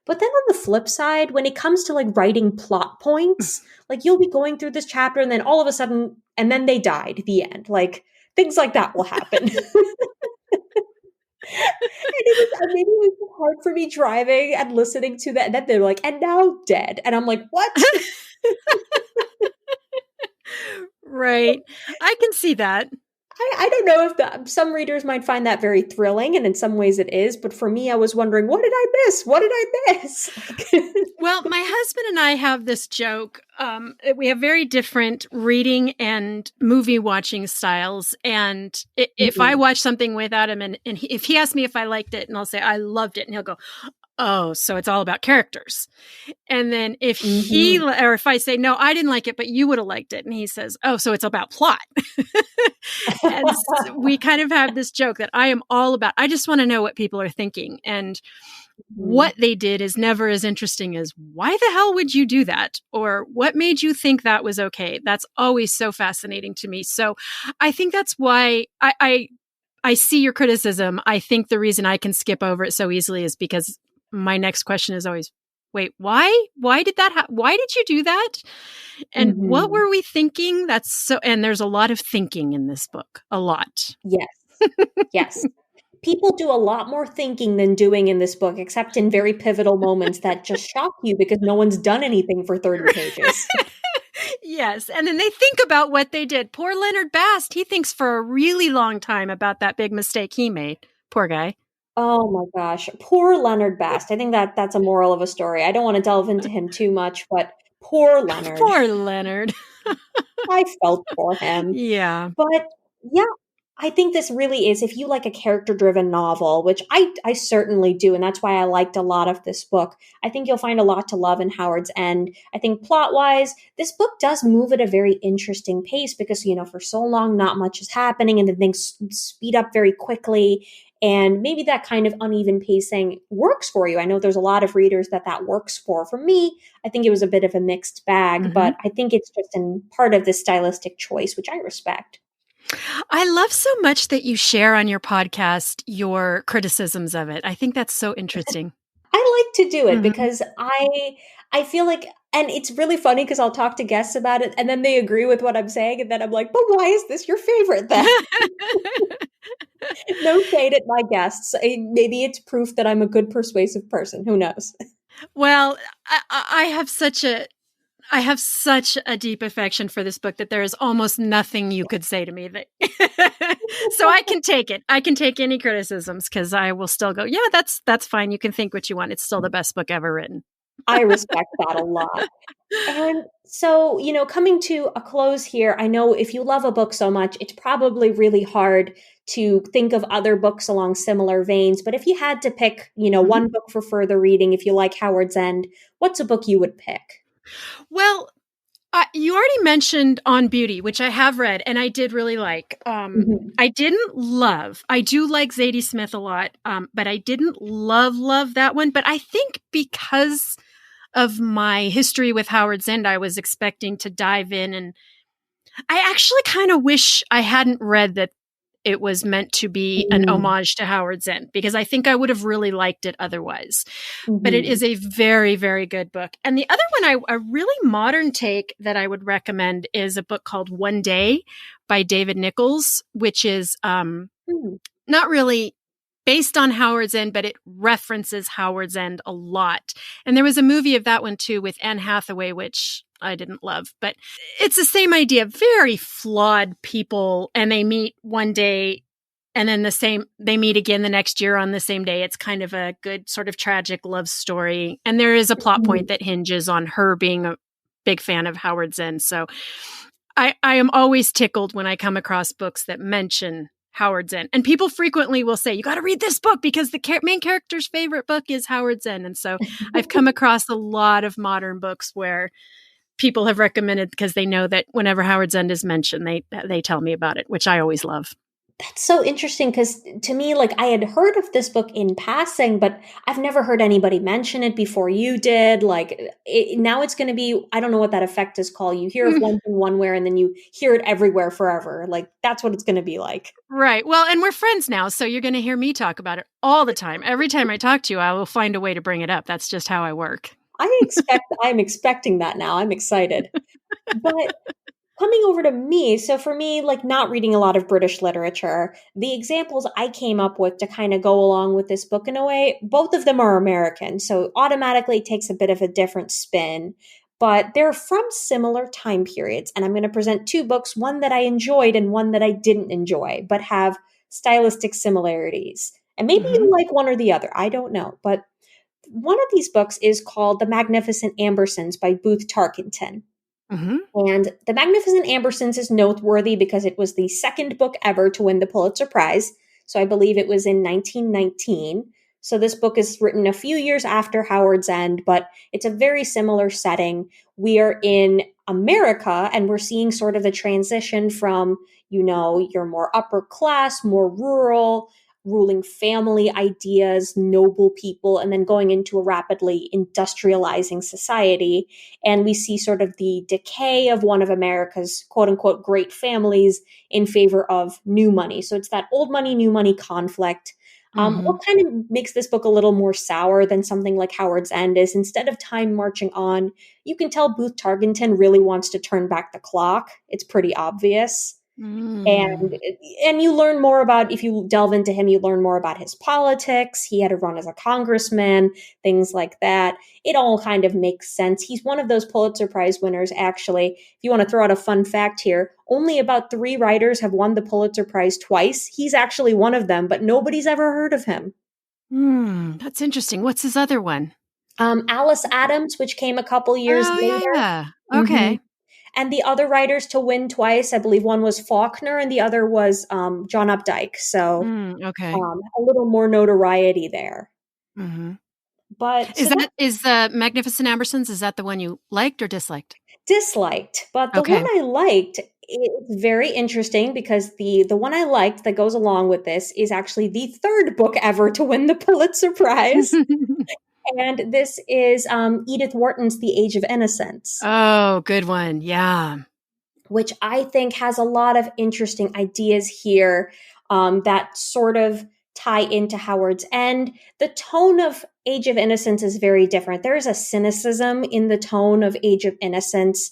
S2: But then on the flip side, when it comes to like writing plot points, like you'll be going through this chapter and then all of a sudden, and then they died, the end. Like things like that will happen. And maybe it was hard for me driving and listening to that. And then they're like, and now dead. And I'm like, what?
S1: Right. I can see that.
S2: I don't know if some readers might find that very thrilling, and in some ways it is. But for me, I was wondering, what did I miss? What did I miss?
S1: Well, my husband and I have this joke. We have very different reading and movie watching styles. And if I watch something without him, and if he asks me if I liked it, and I'll say, I loved it, and he'll go, oh, so it's all about characters. And then if if I say, no, I didn't like it, but you would have liked it. And he says, oh, so it's about plot. And so we kind of have this joke that I am all about, I just want to know what people are thinking. And what they did is never as interesting as why the hell would you do that? Or what made you think that was okay? That's always so fascinating to me. So I think that's why I see your criticism. I think the reason I can skip over it so easily is because my next question is always, wait, why? Why did that why did you do that? And what were we thinking? And there's a lot of thinking in this book. A lot.
S2: Yes. Yes. People do a lot more thinking than doing in this book, except in very pivotal moments that just shock you because no one's done anything for 30 pages.
S1: Yes. And then they think about what they did. Poor Leonard Bast, he thinks for a really long time about that big mistake he made. Poor guy.
S2: Oh my gosh. Poor Leonard Bast. I think that's a moral of a story. I don't want to delve into him too much, but poor Leonard.
S1: Poor Leonard.
S2: I felt for him.
S1: Yeah.
S2: But yeah, I think this really is, if you like a character-driven novel, which I certainly do, and that's why I liked a lot of this book, I think you'll find a lot to love in Howard's End. I think plot-wise, this book does move at a very interesting pace because, for so long, not much is happening, and then things speed up very quickly. And maybe that kind of uneven pacing works for you. I know there's a lot of readers that works for. For me, I think it was a bit of a mixed bag, but I think it's just in part of this stylistic choice, which I respect.
S1: I love so much that you share on your podcast your criticisms of it. I think that's so interesting.
S2: I like to do it because I feel like, and it's really funny because I'll talk to guests about it and then they agree with what I'm saying. And then I'm like, but why is this your favorite then? No shade at my guests. Maybe it's proof that I'm a good persuasive person. Who knows?
S1: Well, I have such a deep affection for this book that there is almost nothing you could say to me that so I can take it. I can take any criticisms because I will still go, yeah, that's fine. You can think what you want. It's still the best book ever written.
S2: I respect that a lot. And so, coming to a close here, I know if you love a book so much, it's probably really hard to think of other books along similar veins. But if you had to pick, one book for further reading, if you like Howard's End, what's a book you would pick?
S1: Well, you already mentioned On Beauty, which I have read and I did really like. I didn't love. I do like Zadie Smith a lot, but I didn't love that one. But I think because of my history with Howard's End, I was expecting to dive in, and I actually kind of wish I hadn't read that it was meant to be an homage to Howard's End, because I think I would have really liked it otherwise. But it is a very, very good book. And the other one, a really modern take that I would recommend is a book called One Day by David Nichols, which is not really based on Howard's End, but it references Howard's End a lot. And there was a movie of that one too with Anne Hathaway, which I didn't love, but it's the same idea. Very flawed people, and they meet one day and then they meet again the next year on the same day. It's kind of a good sort of tragic love story. And there is a plot point that hinges on her being a big fan of Howard's End. So I am always tickled when I come across books that mention Howard's End. And people frequently will say, you got to read this book because the main character's favorite book is Howard's End. And so I've come across a lot of modern books where people have recommended because they know that whenever Howard's End is mentioned, they tell me about it, which I always love.
S2: That's so interesting because to me, I had heard of this book in passing, but I've never heard anybody mention it before you did. Now it's going to be, I don't know what that effect is called. You hear of one thing one where and then you hear it everywhere forever. That's what it's going to be like.
S1: Right. Well, and we're friends now, so you're going to hear me talk about it all the time. Every time I talk to you, I will find a way to bring it up. That's just how I work.
S2: I'm expecting that now. I'm excited. But coming over to me, so for me, not reading a lot of British literature, the examples I came up with to kind of go along with this book in a way, both of them are American, so automatically it takes a bit of a different spin, but they're from similar time periods. And I'm going to present two books, one that I enjoyed and one that I didn't enjoy, but have stylistic similarities. And maybe you like one or the other, I don't know. But one of these books is called The Magnificent Ambersons by Booth Tarkington. And The Magnificent Ambersons is noteworthy because it was the second book ever to win the Pulitzer Prize. So I believe it was in 1919. So this book is written a few years after Howard's End, but it's a very similar setting. We are in America and we're seeing sort of the transition from, your more upper class, more rural, ruling family ideas, noble people, and then going into a rapidly industrializing society. And we see sort of the decay of one of America's quote unquote great families in favor of new money. So it's that old money, new money conflict. What kind of makes this book a little more sour than something like Howard's End is instead of time marching on, you can tell Booth Tarkington really wants to turn back the clock. It's pretty obvious. And you learn more about, if you delve into him, you learn more about his politics. He had to run as a congressman, things like that. It all kind of makes sense. He's one of those Pulitzer Prize winners, actually. If you want to throw out a fun fact here, only about 3 writers have won the Pulitzer Prize twice. He's actually one of them, but nobody's ever heard of him.
S1: That's interesting. What's his other one?
S2: Alice Adams, which came a couple years later.
S1: Yeah. Okay.
S2: Mm-hmm. And the other writers to win twice, I believe one was Faulkner and the other was John Updike. So
S1: okay.
S2: A little more notoriety there. But
S1: is the Magnificent Ambersons, is that the one you liked or disliked?
S2: Disliked. But the one I liked, it's very interesting because the one I liked that goes along with this is actually the 3rd book ever to win the Pulitzer Prize. And this is Edith Wharton's The Age of Innocence.
S1: Oh, good one. Yeah.
S2: Which I think has a lot of interesting ideas here that sort of tie into Howard's End. The tone of Age of Innocence is very different. There is a cynicism in the tone of Age of Innocence.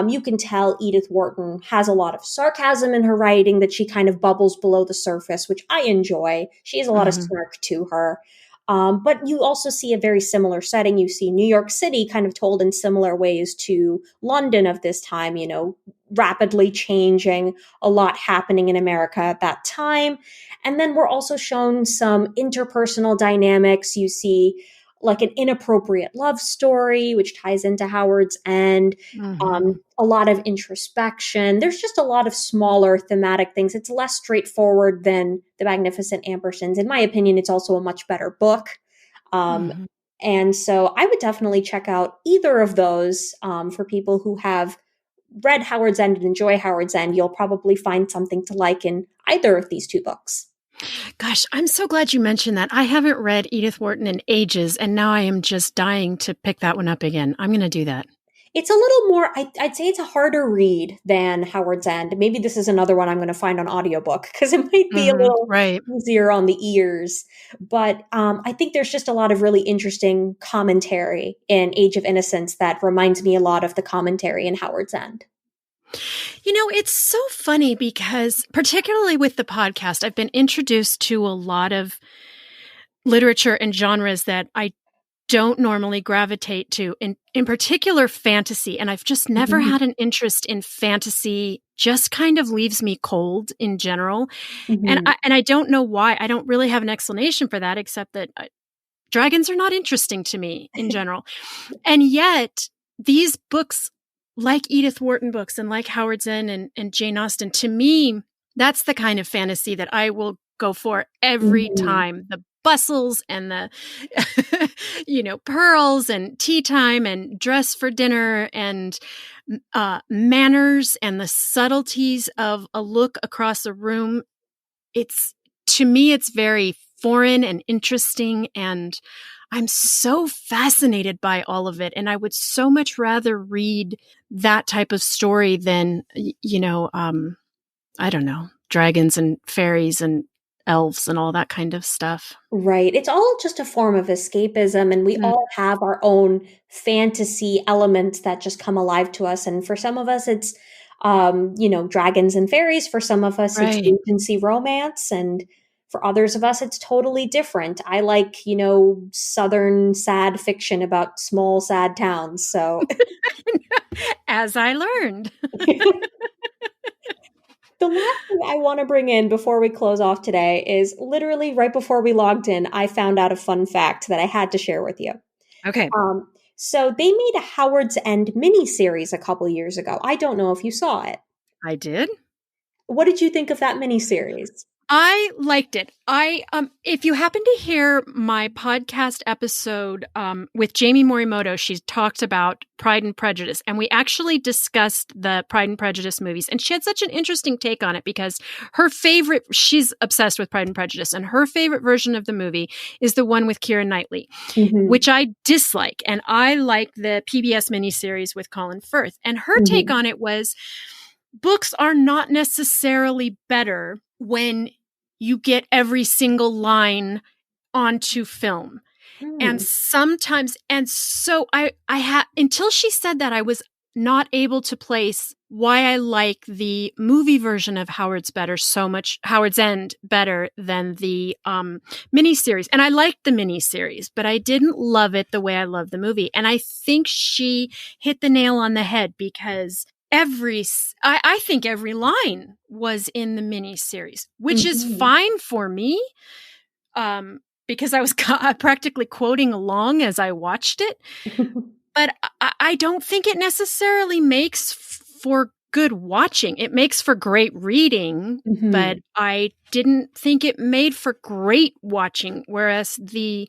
S2: You can tell Edith Wharton has a lot of sarcasm in her writing, that she kind of bubbles below the surface, which I enjoy. She has a lot of smirk to her. But you also see a very similar setting. You see New York City kind of told in similar ways to London of this time, you know, rapidly changing, a lot happening in America at that time. And then we're also shown some interpersonal dynamics. You see like an inappropriate love story, which ties into Howard's End, a lot of introspection. There's just a lot of smaller thematic things. It's less straightforward than The Magnificent Ambersons. In my opinion, it's also a much better book. And so I would definitely check out either of those for people who have read Howard's End and enjoy Howard's End. You'll probably find something to like in either of these 2 books.
S1: Gosh, I'm so glad you mentioned that. I haven't read Edith Wharton in ages, and now I am just dying to pick that one up again. I'm going to do that.
S2: It's a little more, I'd say it's a harder read than Howard's End. Maybe this is another one I'm going to find on audiobook because it might be a little easier on the ears. But I think there's just a lot of really interesting commentary in Age of Innocence that reminds me a lot of the commentary in Howard's End.
S1: You know, it's so funny because particularly with the podcast, I've been introduced to a lot of literature and genres that I don't normally gravitate to, in particular fantasy. And I've just never had an interest in fantasy, just kind of leaves me cold in general. And I don't know why. I don't really have an explanation for that, except that dragons are not interesting to me in general. And yet these books, like Edith Wharton books and like Howard's End and Jane Austen, to me, that's the kind of fantasy that I will go for every time. The bustles and the, pearls and tea time and dress for dinner and manners and the subtleties of a look across a room. To me, it's very foreign and interesting, and I'm so fascinated by all of it. And I would so much rather read that type of story than, I don't know, dragons and fairies and elves and all that kind of stuff.
S2: Right. It's all just a form of escapism, and we all have our own fantasy elements that just come alive to us. And for some of us, it's, dragons and fairies. For some of us, it's agency romance. And for others of us, it's totally different. I like, Southern sad fiction about small, sad towns. So,
S1: as I learned.
S2: The last thing I want to bring in before we close off today is literally right before we logged in, I found out a fun fact that I had to share with you.
S1: Okay.
S2: So they made a Howard's End miniseries a couple years ago. I don't know if you saw it.
S1: I did.
S2: What did you think of that miniseries?
S1: I liked it. If you happen to hear my podcast episode with Jamie Morimoto, she talked about Pride and Prejudice, and we actually discussed the Pride and Prejudice movies. And she had such an interesting take on it because she's obsessed with Pride and Prejudice, and her favorite version of the movie is the one with Keira Knightley, which I dislike. And I like the PBS miniseries with Colin Firth. And her take on it was, books are not necessarily better when you get every single line onto film. And sometimes, and so I had, until she said that, I was not able to place why I like the movie version of Howard's End better than the miniseries. And I liked the miniseries, but I didn't love it the way I love the movie. And I think she hit the nail on the head because I think every line was in the miniseries, which is fine for me, because I was practically quoting along as I watched it. But I don't think it necessarily makes for good watching. It makes for great reading, but I didn't think it made for great watching. Whereas the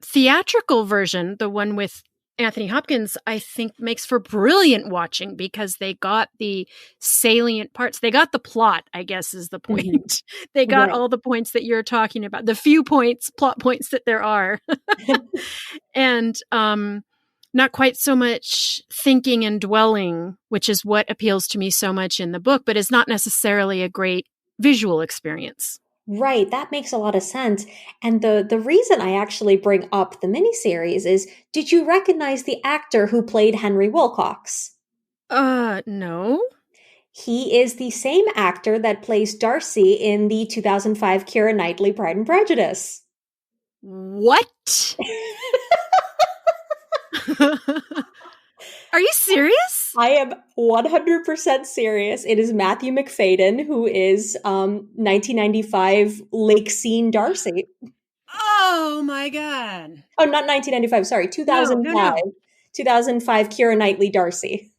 S1: theatrical version, the one with Anthony Hopkins, I think makes for brilliant watching because they got the salient parts. They got the plot, I guess is the point. They got all the points that you're talking about, the few plot points that there are. And not quite so much thinking and dwelling, which is what appeals to me so much in the book, but is not necessarily a great visual experience.
S2: Right, that makes a lot of sense. And the reason I actually bring up the miniseries is, did you recognize the actor who played Henry Wilcox?
S1: No.
S2: He is the same actor that plays Darcy in the 2005 Keira Knightley Pride and Prejudice.
S1: What? Are you serious?
S2: I am 100% serious. It is Matthew McFadden, who is 1995 Lake Scene Darcy.
S1: Oh my God.
S2: Oh, not 1995. Sorry, 2005. No. 2005 Keira Knightley Darcy.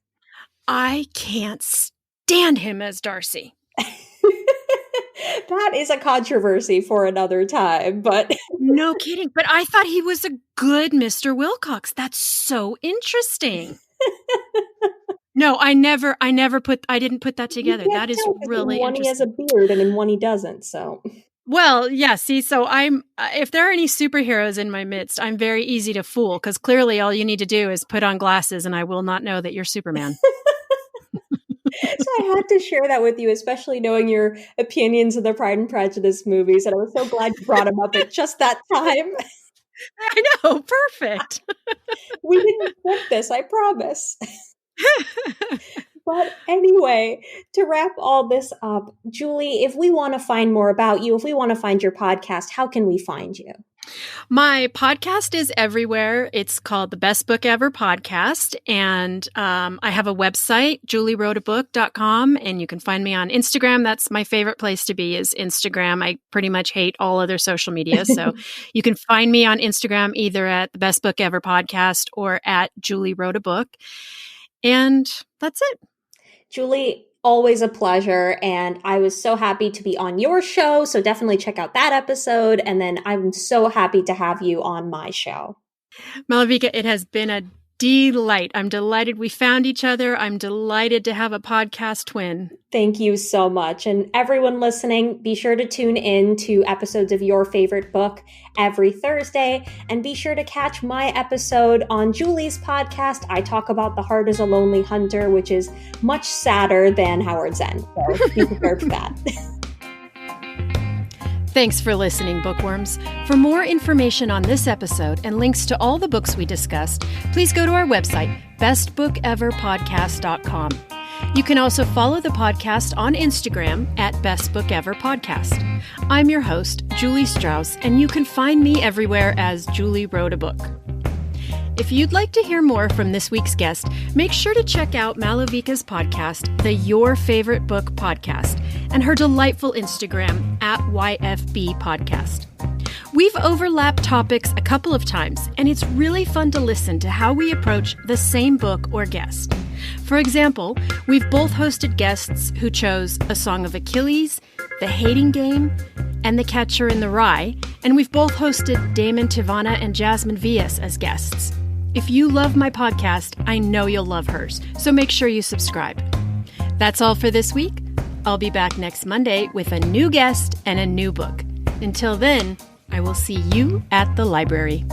S1: I can't stand him as Darcy.
S2: That is a controversy for another time, but
S1: no kidding. But I thought he was a good Mr. Wilcox. That's so interesting. No, I didn't put that together. That is really
S2: in one
S1: interesting.
S2: He has a beard and in one he doesn't, so.
S1: Well, yeah, see, so if there are any superheroes in my midst, I'm very easy to fool because clearly all you need to do is put on glasses and I will not know that you're Superman.
S2: So I had to share that with you, especially knowing your opinions of the Pride and Prejudice movies. And I was so glad you brought them up at just that time.
S1: I know. Perfect.
S2: We didn't book this, I promise. But anyway, to wrap all this up, Julie, if we want to find more about you, if we want to find your podcast, how can we find you?
S1: My podcast is everywhere. It's called The Best Book Ever Podcast. And I have a website, juliewroteabook.com. And you can find me on Instagram. That's my favorite place to be, is Instagram. I pretty much hate all other social media. So you can find me on Instagram either at The Best Book Ever Podcast or at Julie Wrote a Book. And that's it.
S2: Julie, always a pleasure. And I was so happy to be on your show. So definitely check out that episode. And then I'm so happy to have you on my show.
S1: Malavika, it has been a delight. I'm delighted we found each other. I'm delighted to have a podcast twin.
S2: Thank you so much. And everyone listening, be sure to tune in to episodes of Your Favorite Book every Thursday. And be sure to catch my episode on Julie's podcast. I talk about The Heart is a Lonely Hunter, which is much sadder than Howard's End. So be prepared for that.
S1: Thanks for listening, bookworms. For more information on this episode and links to all the books we discussed, please go to our website, bestbookeverpodcast.com. You can also follow the podcast on Instagram at Best Book Ever Podcast. I'm your host, Julie Strauss, and you can find me everywhere as Julie Wrote a Book. If you'd like to hear more from this week's guest, make sure to check out Malavika's podcast, the Your Favorite Book Podcast, and her delightful Instagram at YFB Podcast. We've overlapped topics a couple of times, and it's really fun to listen to how we approach the same book or guest. For example, we've both hosted guests who chose A Song of Achilles, The Hating Game, and The Catcher in the Rye, and we've both hosted Damon Tivana and Jasmine Villas as guests. If you love my podcast, I know you'll love hers, so make sure you subscribe. That's all for this week. I'll be back next Monday with a new guest and a new book. Until then, I will see you at the library.